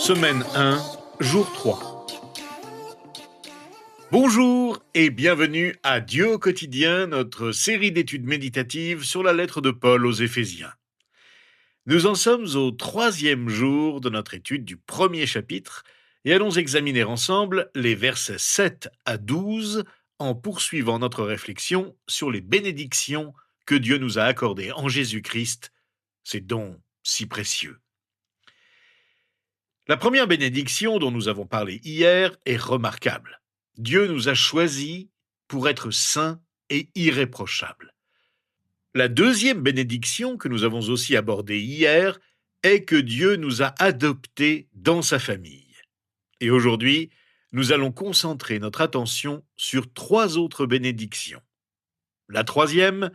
Semaine 1, jour 3. Bonjour et bienvenue à Dieu au quotidien, notre série d'études méditatives sur la lettre de Paul aux Éphésiens. Nous en sommes au 3e jour de notre étude du premier chapitre et allons examiner ensemble les versets 7 à 12 en poursuivant notre réflexion sur les bénédictions que Dieu nous a accordées en Jésus-Christ, ces dons si précieux. La première bénédiction dont nous avons parlé hier est remarquable. Dieu nous a choisis pour être saints et irréprochables. La deuxième bénédiction que nous avons aussi abordée hier est que Dieu nous a adoptés dans sa famille. Et aujourd'hui, nous allons concentrer notre attention sur 3 autres bénédictions. La troisième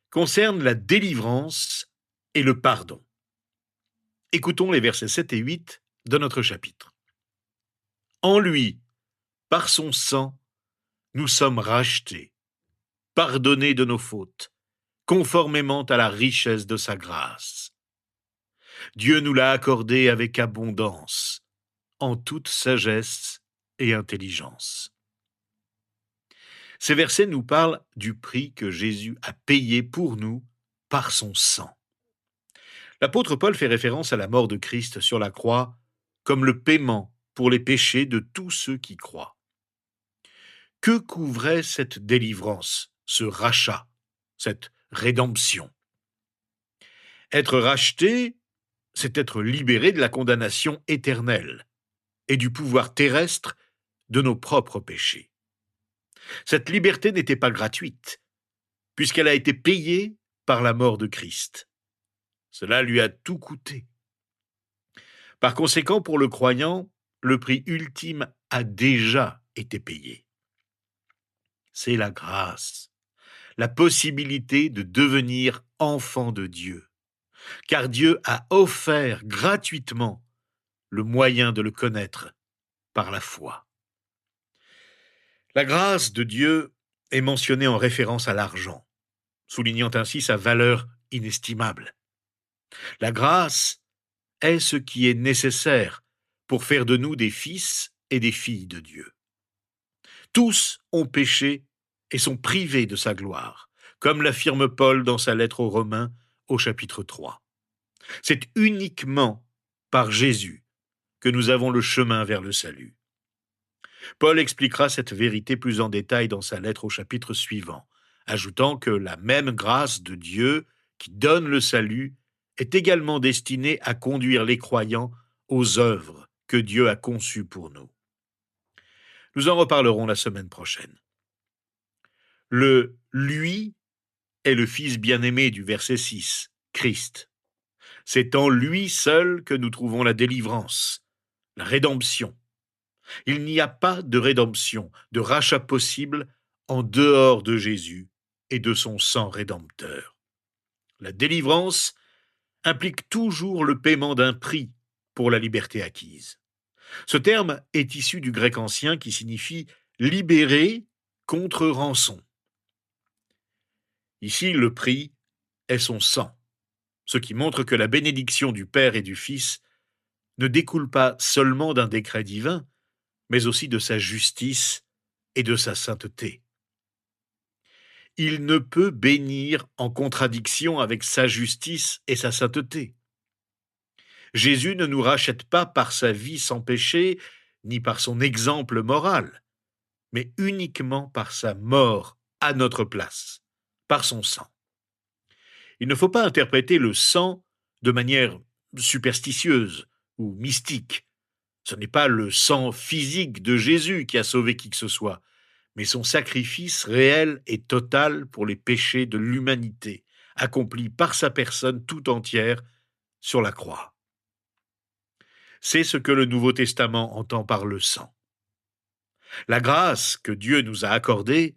concerne la délivrance et le pardon. Écoutons les versets 7 et 8 de notre chapitre. En lui, par son sang, nous sommes rachetés, pardonnés de nos fautes, conformément à la richesse de sa grâce. Dieu nous l'a accordé avec abondance, en toute sagesse et intelligence. Ces versets nous parlent du prix que Jésus a payé pour nous par son sang. L'apôtre Paul fait référence à la mort de Christ sur la croix comme le paiement pour les péchés de tous ceux qui croient. Que couvrait cette délivrance, ce rachat, cette rédemption? Être racheté, c'est être libéré de la condamnation éternelle et du pouvoir terrestre de nos propres péchés. Cette liberté n'était pas gratuite, puisqu'elle a été payée par la mort de Christ. Cela lui a tout coûté. Par conséquent, pour le croyant, le prix ultime a déjà été payé. C'est la grâce, la possibilité de devenir enfant de Dieu, car Dieu a offert gratuitement le moyen de le connaître par la foi. La grâce de Dieu est mentionnée en référence à l'argent, soulignant ainsi sa valeur inestimable. La grâce est ce qui est nécessaire pour faire de nous des fils et des filles de Dieu. Tous ont péché et sont privés de sa gloire, comme l'affirme Paul dans sa lettre aux Romains au chapitre 3. C'est uniquement par Jésus que nous avons le chemin vers le salut. Paul expliquera cette vérité plus en détail dans sa lettre au chapitre suivant, ajoutant que la même grâce de Dieu qui donne le salut est également destinée à conduire les croyants aux œuvres que Dieu a conçues pour nous. Nous en reparlerons la semaine prochaine. Le « lui » est le Fils bien-aimé du verset 6, Christ. C'est en lui seul que nous trouvons la délivrance, la rédemption. Il n'y a pas de rédemption, de rachat possible en dehors de Jésus et de son sang rédempteur. La délivrance implique toujours le paiement d'un prix pour la liberté acquise. Ce terme est issu du grec ancien qui signifie « libérer contre rançon ». Ici, le prix est son sang, ce qui montre que la bénédiction du Père et du Fils ne découle pas seulement d'un décret divin, mais aussi de sa justice et de sa sainteté. Il ne peut bénir en contradiction avec sa justice et sa sainteté. Jésus ne nous rachète pas par sa vie sans péché, ni par son exemple moral, mais uniquement par sa mort à notre place, par son sang. Il ne faut pas interpréter le sang de manière superstitieuse ou mystique. Ce n'est pas le sang physique de Jésus qui a sauvé qui que ce soit, mais son sacrifice réel et total pour les péchés de l'humanité, accompli par sa personne tout entière sur la croix. C'est ce que le Nouveau Testament entend par le sang. La grâce que Dieu nous a accordée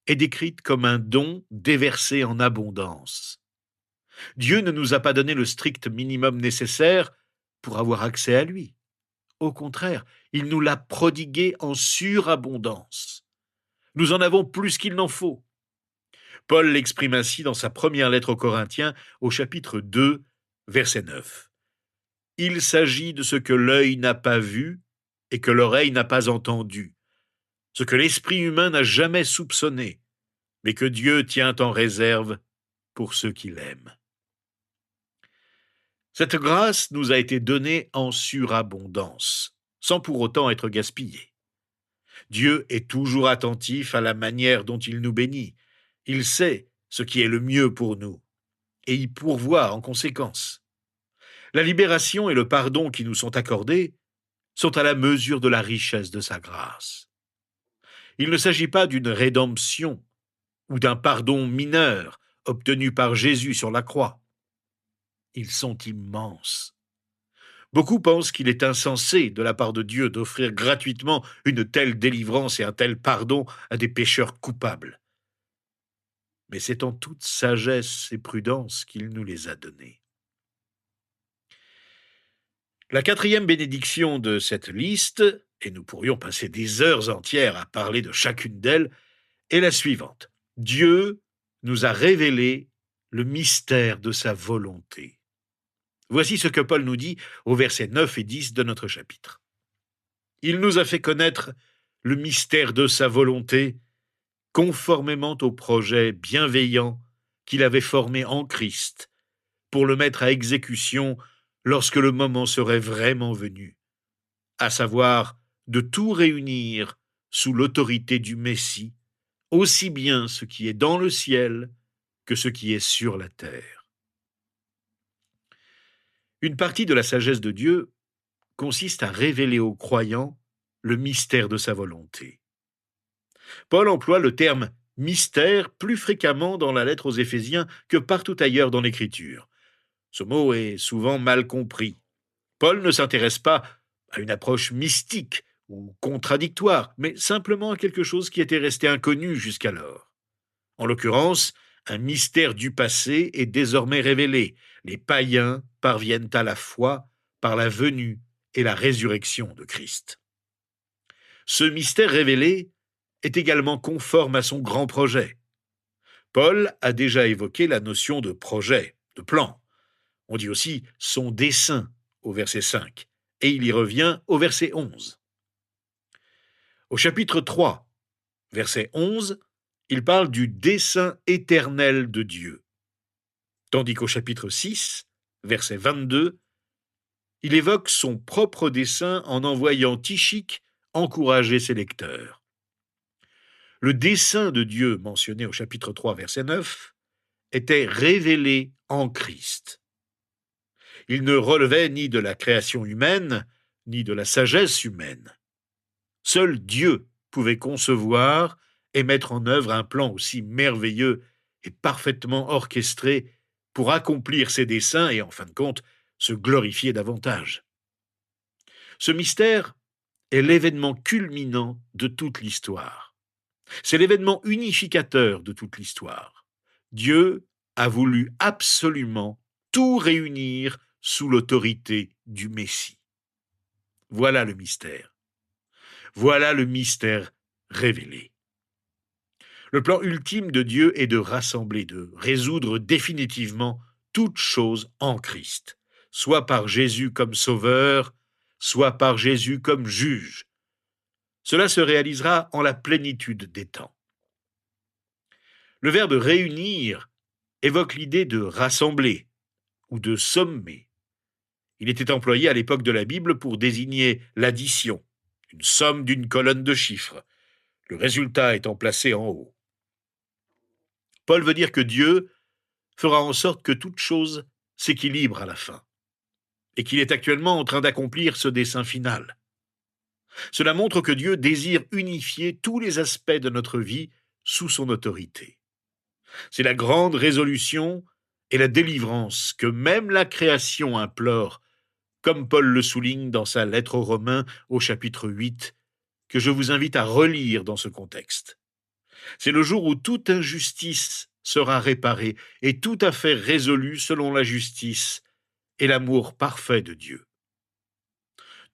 est décrite comme un don déversé en abondance. Dieu ne nous a pas donné le strict minimum nécessaire pour avoir accès à lui. Au contraire, il nous l'a prodigué en surabondance. Nous en avons plus qu'il n'en faut. Paul l'exprime ainsi dans sa première lettre aux Corinthiens, au chapitre 2, verset 9. Il s'agit de ce que l'œil n'a pas vu et que l'oreille n'a pas entendu, ce que l'esprit humain n'a jamais soupçonné, mais que Dieu tient en réserve pour ceux qui l'aiment. Cette grâce nous a été donnée en surabondance, sans pour autant être gaspillée. Dieu est toujours attentif à la manière dont il nous bénit. Il sait ce qui est le mieux pour nous, et y pourvoit en conséquence. La libération et le pardon qui nous sont accordés sont à la mesure de la richesse de sa grâce. Il ne s'agit pas d'une rédemption ou d'un pardon mineur obtenu par Jésus sur la croix. Ils sont immenses. Beaucoup pensent qu'il est insensé de la part de Dieu d'offrir gratuitement une telle délivrance et un tel pardon à des pécheurs coupables. Mais c'est en toute sagesse et prudence qu'il nous les a donnés. La quatrième bénédiction de cette liste, et nous pourrions passer des heures entières à parler de chacune d'elles, est la suivante. Dieu nous a révélé le mystère de sa volonté. Voici ce que Paul nous dit aux versets 9 et 10 de notre chapitre. Il nous a fait connaître le mystère de sa volonté, conformément au projet bienveillant qu'il avait formé en Christ, pour le mettre à exécution lorsque le moment serait vraiment venu, à savoir de tout réunir sous l'autorité du Messie, aussi bien ce qui est dans le ciel que ce qui est sur la terre. Une partie de la sagesse de Dieu consiste à révéler aux croyants le mystère de sa volonté. Paul emploie le terme mystère plus fréquemment dans la lettre aux Éphésiens que partout ailleurs dans l'Écriture. Ce mot est souvent mal compris. Paul ne s'intéresse pas à une approche mystique ou contradictoire, mais simplement à quelque chose qui était resté inconnu jusqu'alors. En l'occurrence, un mystère du passé est désormais révélé. Les païens parviennent à la foi par la venue et la résurrection de Christ. Ce mystère révélé est également conforme à son grand projet. Paul a déjà évoqué la notion de projet, de plan. On dit aussi son dessein au verset 5, et il y revient au verset 11. Au chapitre 3, verset 11, il parle du dessein éternel de Dieu. Tandis qu'au chapitre 6, verset 22, il évoque son propre dessein en envoyant Tychik encourager ses lecteurs. Le dessein de Dieu mentionné au chapitre 3, verset 9, était révélé en Christ. Il ne relevait ni de la création humaine, ni de la sagesse humaine. Seul Dieu pouvait concevoir et mettre en œuvre un plan aussi merveilleux et parfaitement orchestré pour accomplir ses desseins et, en fin de compte, se glorifier davantage. Ce mystère est l'événement culminant de toute l'histoire. C'est l'événement unificateur de toute l'histoire. Dieu a voulu absolument tout réunir sous l'autorité du Messie. Voilà le mystère. Voilà le mystère révélé. Le plan ultime de Dieu est de rassembler, de résoudre définitivement toutes choses en Christ, soit par Jésus comme sauveur, soit par Jésus comme juge. Cela se réalisera en la plénitude des temps. Le verbe réunir évoque l'idée de rassembler ou de sommer. Il était employé à l'époque de la Bible pour désigner l'addition, une somme d'une colonne de chiffres, le résultat étant placé en haut. Paul veut dire que Dieu fera en sorte que toute chose s'équilibre à la fin, et qu'il est actuellement en train d'accomplir ce dessein final. Cela montre que Dieu désire unifier tous les aspects de notre vie sous son autorité. C'est la grande résolution et la délivrance que même la création implore, comme Paul le souligne dans sa lettre aux Romains au chapitre 8, que je vous invite à relire dans ce contexte. C'est le jour où toute injustice sera réparée et tout affaire résolue selon la justice et l'amour parfait de Dieu.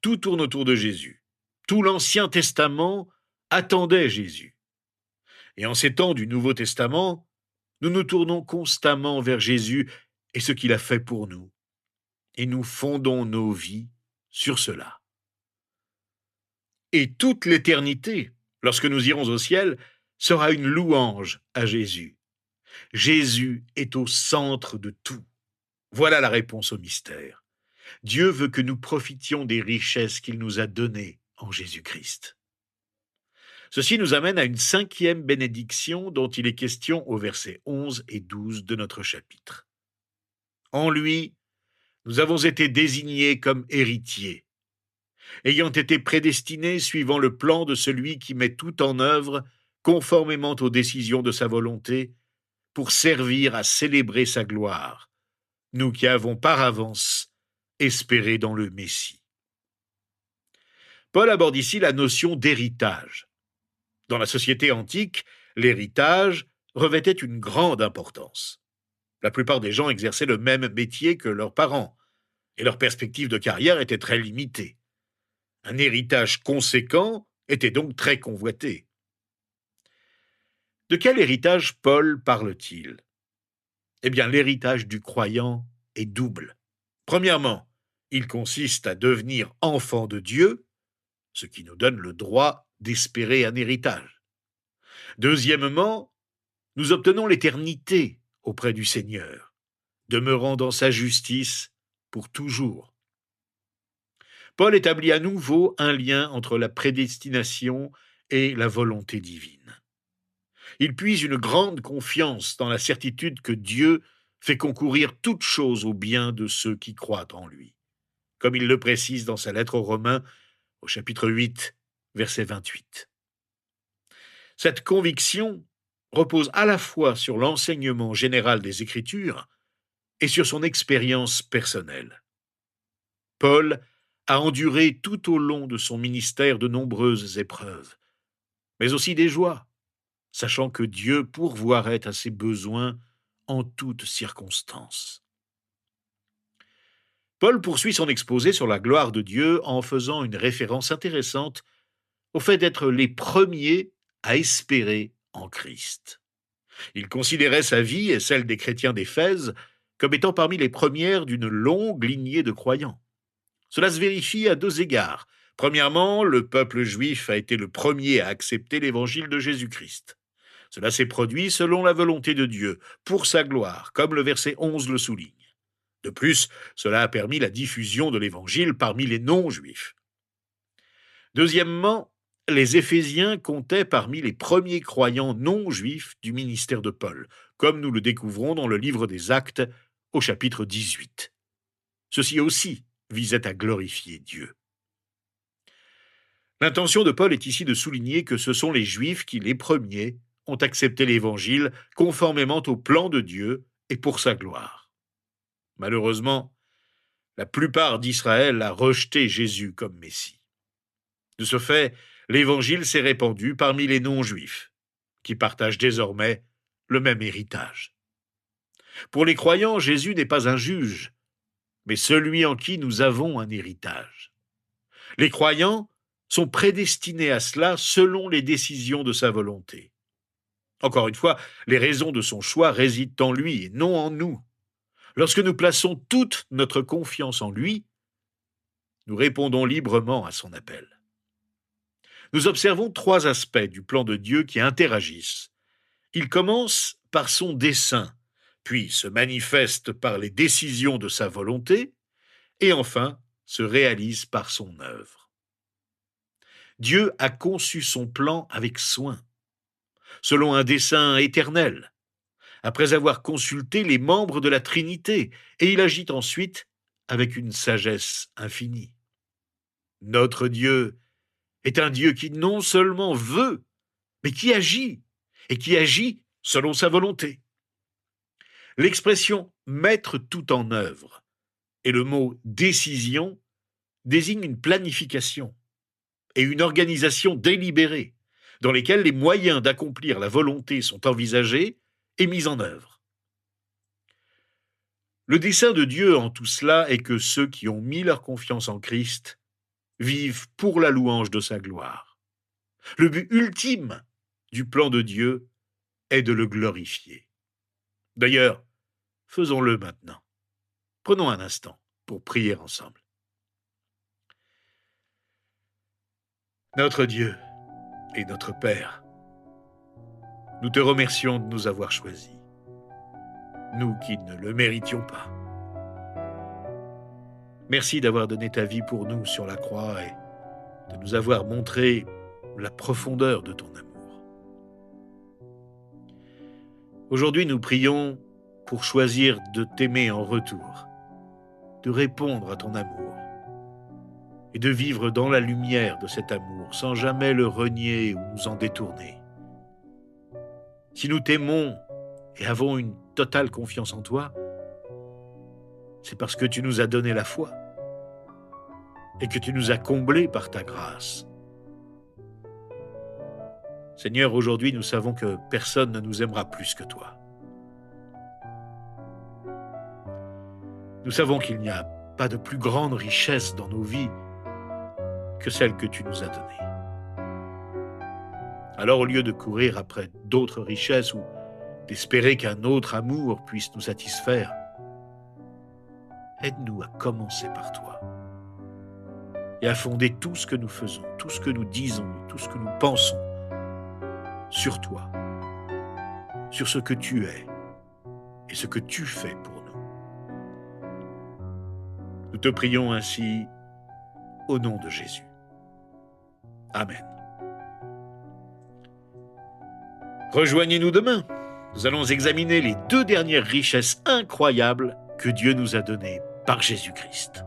Tout tourne autour de Jésus. Tout l'Ancien Testament attendait Jésus. Et en ces temps du Nouveau Testament, nous nous tournons constamment vers Jésus et ce qu'il a fait pour nous. et nous fondons nos vies sur cela. Et toute l'éternité, lorsque nous irons au ciel, sera une louange à Jésus. Jésus est au centre de tout. Voilà la réponse au mystère. Dieu veut que nous profitions des richesses qu'il nous a données en Jésus-Christ. Ceci nous amène à une cinquième bénédiction dont il est question aux versets 11 et 12 de notre chapitre. En lui, nous avons été désignés comme héritiers, ayant été prédestinés suivant le plan de celui qui met tout en œuvre, conformément aux décisions de sa volonté, pour servir à célébrer sa gloire, nous qui avons par avance espéré dans le Messie. Paul aborde ici la notion d'héritage. Dans la société antique, l'héritage revêtait une grande importance. La plupart des gens exerçaient le même métier que leurs parents, et leurs perspectives de carrière étaient très limitées. Un héritage conséquent était donc très convoité. De quel héritage Paul parle-t-il ? Eh bien, l'héritage du croyant est double. Premièrement, il consiste à devenir enfant de Dieu, ce qui nous donne le droit d'espérer un héritage. Deuxièmement, nous obtenons l'éternité auprès du Seigneur, demeurant dans sa justice pour toujours. Paul établit à nouveau un lien entre la prédestination et la volonté divine. Il puise une grande confiance dans la certitude que Dieu fait concourir toutes choses au bien de ceux qui croient en lui, comme il le précise dans sa lettre aux Romains au chapitre 8, verset 28. Cette conviction repose à la fois sur l'enseignement général des Écritures et sur son expérience personnelle. Paul a enduré tout au long de son ministère de nombreuses épreuves, mais aussi des joies, sachant que Dieu pourvoirait à ses besoins en toutes circonstances. Paul poursuit son exposé sur la gloire de Dieu en faisant une référence intéressante au fait d'être les premiers à espérer en Christ. Il considérait sa vie et celle des chrétiens d'Éphèse comme étant parmi les premières d'une longue lignée de croyants. Cela se vérifie à deux égards. Premièrement, le peuple juif a été le premier à accepter l'évangile de Jésus-Christ. Cela s'est produit selon la volonté de Dieu, pour sa gloire, comme le verset 11 le souligne. De plus, cela a permis la diffusion de l'évangile parmi les non-juifs. Deuxièmement, les Éphésiens comptaient parmi les premiers croyants non-juifs du ministère de Paul, comme nous le découvrons dans le livre des Actes au chapitre 18. Ceci aussi visait à glorifier Dieu. L'intention de Paul est ici de souligner que ce sont les Juifs qui, les premiers, ont accepté l'Évangile conformément au plan de Dieu et pour sa gloire. Malheureusement, la plupart d'Israël a rejeté Jésus comme Messie. De ce fait, l'Évangile s'est répandu parmi les non-juifs, qui partagent désormais le même héritage. Pour les croyants, Jésus n'est pas un juge, mais celui en qui nous avons un héritage. Les croyants sont prédestinés à cela selon les décisions de sa volonté. Encore une fois, les raisons de son choix résident en lui et non en nous. Lorsque nous plaçons toute notre confiance en lui, nous répondons librement à son appel. Nous observons trois aspects du plan de Dieu qui interagissent. Il commence par son dessein, puis se manifeste par les décisions de sa volonté, et enfin se réalise par son œuvre. Dieu a conçu son plan avec soin, selon un dessein éternel, après avoir consulté les membres de la Trinité, et il agit ensuite avec une sagesse infinie. Notre Dieu est un Dieu qui non seulement veut, mais qui agit, et qui agit selon sa volonté. L'expression « mettre tout en œuvre » et le mot « décision » désignent une planification et une organisation délibérée, dans lesquelles les moyens d'accomplir la volonté sont envisagés et mis en œuvre. Le dessein de Dieu en tout cela est que ceux qui ont mis leur confiance en Christ vivent pour la louange de sa gloire. Le but ultime du plan de Dieu est de le glorifier. D'ailleurs, faisons-le maintenant. Prenons un instant pour prier ensemble. Notre Dieu et notre Père, nous te remercions de nous avoir choisis, nous qui ne le méritions pas. Merci d'avoir donné ta vie pour nous sur la croix et de nous avoir montré la profondeur de ton amour. Aujourd'hui, nous prions pour choisir de t'aimer en retour, de répondre à ton amour et de vivre dans la lumière de cet amour sans jamais le renier ou nous en détourner. Si nous t'aimons et avons une totale confiance en toi, c'est parce que tu nous as donné la foi et que tu nous as comblés par ta grâce. Seigneur, aujourd'hui, nous savons que personne ne nous aimera plus que toi. Nous savons qu'il n'y a pas de plus grande richesse dans nos vies que celle que tu nous as donnée. Alors, au lieu de courir après d'autres richesses ou d'espérer qu'un autre amour puisse nous satisfaire, aide-nous à commencer par toi et à fonder tout ce que nous faisons, tout ce que nous disons, tout ce que nous pensons sur toi, sur ce que tu es et ce que tu fais pour nous. Nous te prions ainsi au nom de Jésus. Amen. Rejoignez-nous demain. Nous allons examiner les 2 dernières richesses incroyables que Dieu nous a données par Jésus-Christ.